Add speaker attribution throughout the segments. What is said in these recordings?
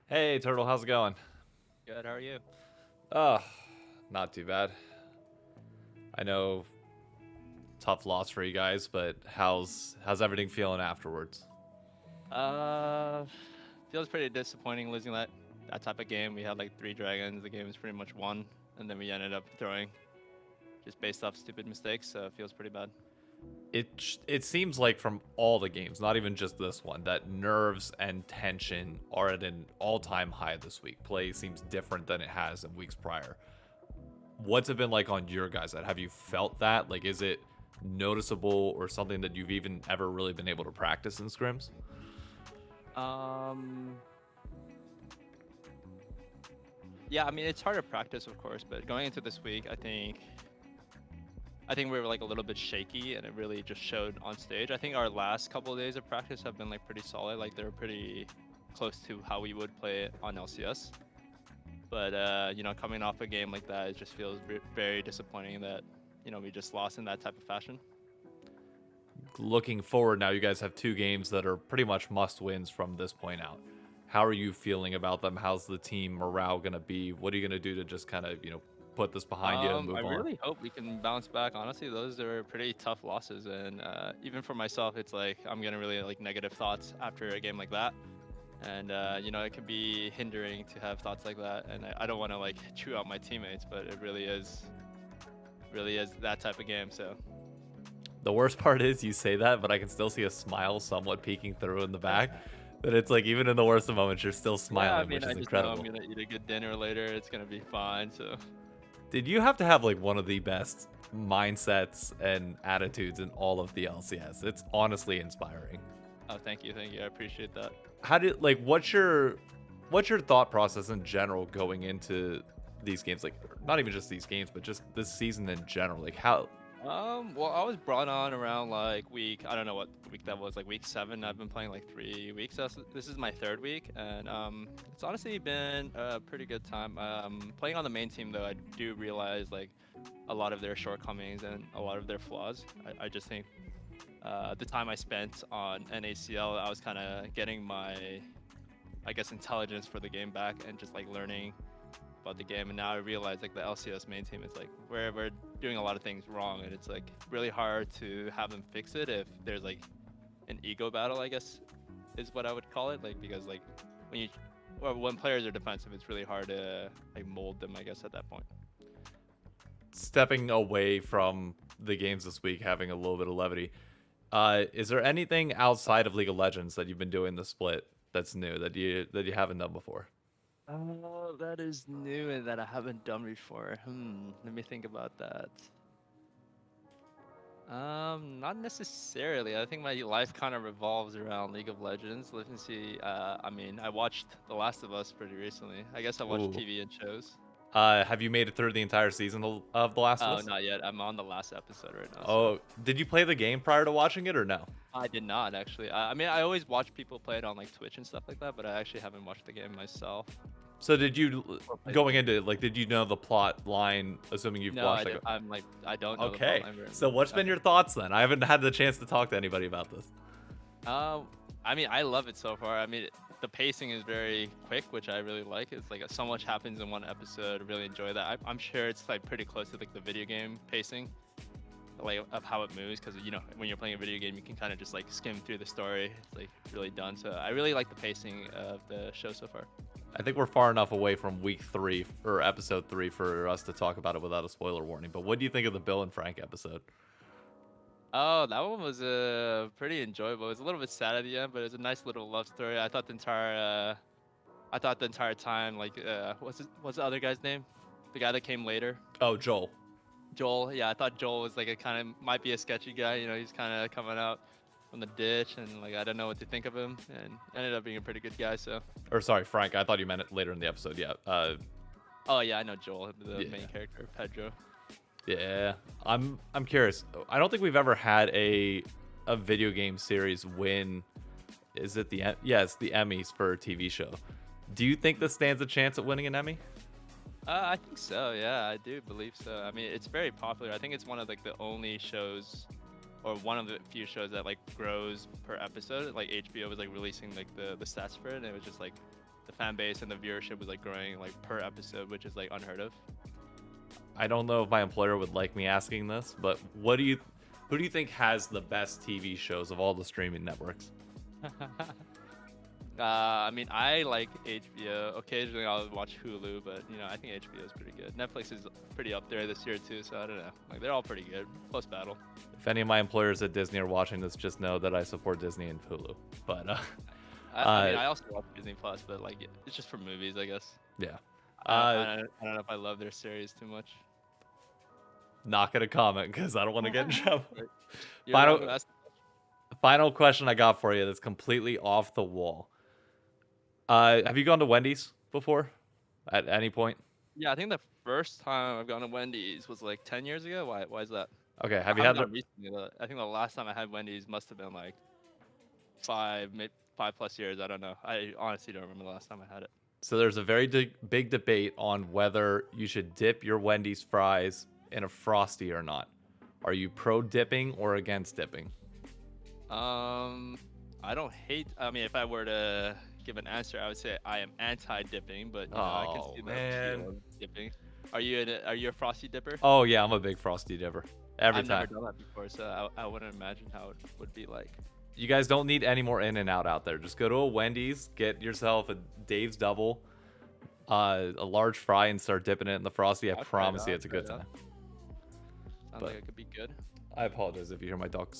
Speaker 1: Hey, Turtle, how's it going?
Speaker 2: Good. How are you?
Speaker 1: Oh, not too bad. I know, tough loss for you guys, but how's everything feeling afterwards?
Speaker 2: Uh, Feels pretty disappointing losing that type of game. We had like three dragons. The game was pretty much won, and then we ended up throwing just based off stupid mistakes. So it feels pretty bad.
Speaker 1: It seems like from all the games, not even just this one, that nerves and tension are at an all-time high this week. Play seems different than it has in weeks prior. What's it been like on your guys' side? Have you felt that? Like, is it noticeable or something that you've even ever really been able to practice in scrims?
Speaker 2: Um, yeah, I mean it's hard to practice, of course, but going into this week, I think we were like a little bit shaky, and it really just showed on stage. I think our last couple of days of practice have been like pretty solid. Like they're pretty close to how we would play it on LCS. But coming off a game like that, it just feels very disappointing that we just lost in that type of fashion.
Speaker 1: Looking forward now, you guys have two games that are pretty much must wins from this point out. How are you feeling about them? How's the team morale going to be? What are you going to do to just kind of, put this behind you and
Speaker 2: I
Speaker 1: move on?
Speaker 2: really hope we can bounce back. Honestly, those are pretty tough losses, and even for myself, it's like I'm getting really like negative thoughts after a game like that, and it can be hindering to have thoughts like that. And I don't want to like chew out my teammates, but it really is that type of game. So
Speaker 1: The worst part is you say that, but I can still see a smile somewhat peeking through in the back. That it's like even in the worst of moments, you're still
Speaker 2: yeah, I
Speaker 1: smiling,
Speaker 2: mean,
Speaker 1: which
Speaker 2: I
Speaker 1: is
Speaker 2: just know I'm
Speaker 1: incredible.
Speaker 2: gonna eat a good dinner later. It's gonna be fine. So.
Speaker 1: Did you have to have like one of the best mindsets and attitudes in all of the LCS? It's honestly inspiring.
Speaker 2: Oh, thank you. I appreciate that.
Speaker 1: How did like what's your thought process in general going into these games? Like not even just these games, but just this season in general. Like how
Speaker 2: Well, I was brought on around like I don't know what week that was, like week 7. I've been playing like 3 weeks. This is my third week, and it's honestly been a pretty good time. Playing on the main team though, I do realize like a lot of their shortcomings and a lot of their flaws. I just think the time I spent on NACL, I was kind of getting my, I guess, intelligence for the game back and just like learning about the game. And now I realize like the LCS main team is like we're doing a lot of things wrong, and it's like really hard to have them fix it if there's like an ego battle, I guess is what I would call it. Like because like when you when players are defensive, it's really hard to like mold them, I guess, at that point.
Speaker 1: stepping away from the games this week, having a little bit of levity. Is there anything outside of League of Legends that you've been doing the split that's new that you haven't done before?
Speaker 2: That is new and that I haven't done before. Let me think about that. Not necessarily. I think my life kind of revolves around League of Legends. Let me see. I mean, I watched The Last of Us pretty recently. I guess I watched
Speaker 1: Ooh.
Speaker 2: TV and shows.
Speaker 1: Have you made it through the entire season of The Last of
Speaker 2: Oh,
Speaker 1: Us?
Speaker 2: not yet. I'm on the last episode right now, so
Speaker 1: Oh, did you play the game prior to watching it or no?
Speaker 2: I did not actually. I mean, I always watch people play it on like Twitch and stuff like that, but I actually haven't watched the game myself
Speaker 1: So did you
Speaker 2: or played the
Speaker 1: going
Speaker 2: game.
Speaker 1: into it, like did you know the plot line assuming you've
Speaker 2: No,
Speaker 1: watched like
Speaker 2: I'm like I don't know the
Speaker 1: okay.
Speaker 2: plotline very
Speaker 1: So
Speaker 2: much.
Speaker 1: what's been your thoughts then? I haven't had the chance to talk to anybody about this.
Speaker 2: I mean, I love it so far. I mean, the pacing is very quick, which I really like. It's like so much happens in one episode. I really enjoy that. I'm sure it's like pretty close to like the video game pacing, like of how it moves. Because when you're playing a video game, you can kind of just like skim through the story. It's like really done. So I really like the pacing of the show so far.
Speaker 1: I think we're far enough away from week 3 or episode 3 for us to talk about it without a spoiler warning. But what do you think of the Bill and Frank episode?
Speaker 2: Oh, that one was pretty enjoyable. It was a little bit sad at the end, but it was a nice little love story. I thought the entire time, like, what's the other guy's name? The guy that came later,
Speaker 1: Oh, Joel.
Speaker 2: Joel. Yeah, I thought Joel was like a kind of might be a sketchy guy. He's kind of coming out from the ditch, and like I don't know what to think of him, and ended up being a pretty good guy. So,
Speaker 1: Or sorry, Frank. I thought you meant it later in the episode. Yeah.
Speaker 2: oh yeah, I know Joel, the
Speaker 1: Yeah.
Speaker 2: main character, Pedro.
Speaker 1: Yeah. I'm curious. I don't think we've ever had a video game series win. Is it yeah, it's the Emmys for a TV show. Do you think this stands a chance at winning an Emmy?
Speaker 2: I think so. Yeah, I do believe so. I mean, it's very popular. I think it's one of like the only shows, or one of the few shows that like grows per episode. Like HBO was like releasing like the stats for it, and it was just like the fan base and the viewership was like growing like per episode, which is like unheard of.
Speaker 1: I don't know if my employer would like me asking this, but who do you think has the best TV shows of all the streaming networks?
Speaker 2: I mean, I like HBO. Occasionally, I'll watch Hulu, but I think HBO is pretty good. Netflix is pretty up there this year too, so I don't know. Like they're all pretty good. Plus Battle.
Speaker 1: If any of my employers at Disney are watching this, just know that I support Disney and Hulu. But
Speaker 2: I mean, I also watch Disney Plus, but like it's just for movies, I guess.
Speaker 1: yeah,
Speaker 2: I don't know if I love their series too much.
Speaker 1: not gonna comment because I don't want to get in trouble.
Speaker 2: You're
Speaker 1: Final-
Speaker 2: welcome to ask-
Speaker 1: Final question I got for you that's completely off the wall. Have you gone to Wendy's before? At any point?
Speaker 2: Yeah, I think the first time I've gone to Wendy's was like 10 years ago. Why is that?
Speaker 1: Okay, have
Speaker 2: I
Speaker 1: you
Speaker 2: haven't
Speaker 1: had
Speaker 2: gone recently, though. I think the last time I had Wendy's must have been like 5+ years. I don't know. I honestly don't remember the last time I had it.
Speaker 1: So there's a very big debate on whether you should dip your Wendy's fries in a Frosty or not. Are you pro dipping or against dipping?
Speaker 2: I don't hate. I mean, if I were to give an answer, I would say I am anti-dipping, but I can see the appeal of dipping. Are you a Frosty dipper?
Speaker 1: Oh yeah, I'm a big Frosty dipper. Every
Speaker 2: I've
Speaker 1: time.
Speaker 2: never done that before, so I wouldn't imagine how it would be like.
Speaker 1: You guys don't need any more In-N-Out out there. Just go to a Wendy's, get yourself a Dave's Double, a large fry, and start dipping it in the Frosty. I
Speaker 2: I'll try
Speaker 1: promise
Speaker 2: that,
Speaker 1: you, it's a
Speaker 2: I'll
Speaker 1: good
Speaker 2: try
Speaker 1: time.
Speaker 2: Sounds
Speaker 1: But-
Speaker 2: like it could be good.
Speaker 1: I apologize if you hear my dog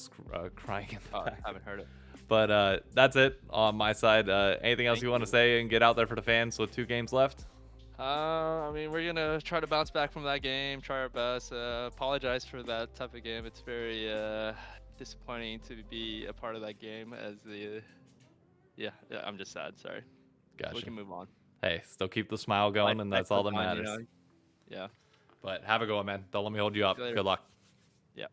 Speaker 1: crying in the
Speaker 2: I
Speaker 1: back.
Speaker 2: haven't heard it.
Speaker 1: But that's it on my side. Anything else
Speaker 2: Thank
Speaker 1: you want to
Speaker 2: you.
Speaker 1: say and get out there for the fans with 2 games left?
Speaker 2: I mean, we're gonna try to bounce back from that game. Try our best. Apologize for that type of game. It's very disappointing to be a part of that game. Yeah, I'm just sad. Sorry.
Speaker 1: Gotcha.
Speaker 2: We can move on.
Speaker 1: Hey, still keep the smile going, and that's all that
Speaker 2: Life goes on,
Speaker 1: matters.
Speaker 2: Yeah.
Speaker 1: But have a go, man. Don't let me hold you up.
Speaker 2: See you later.
Speaker 1: Good luck.
Speaker 2: Yeah.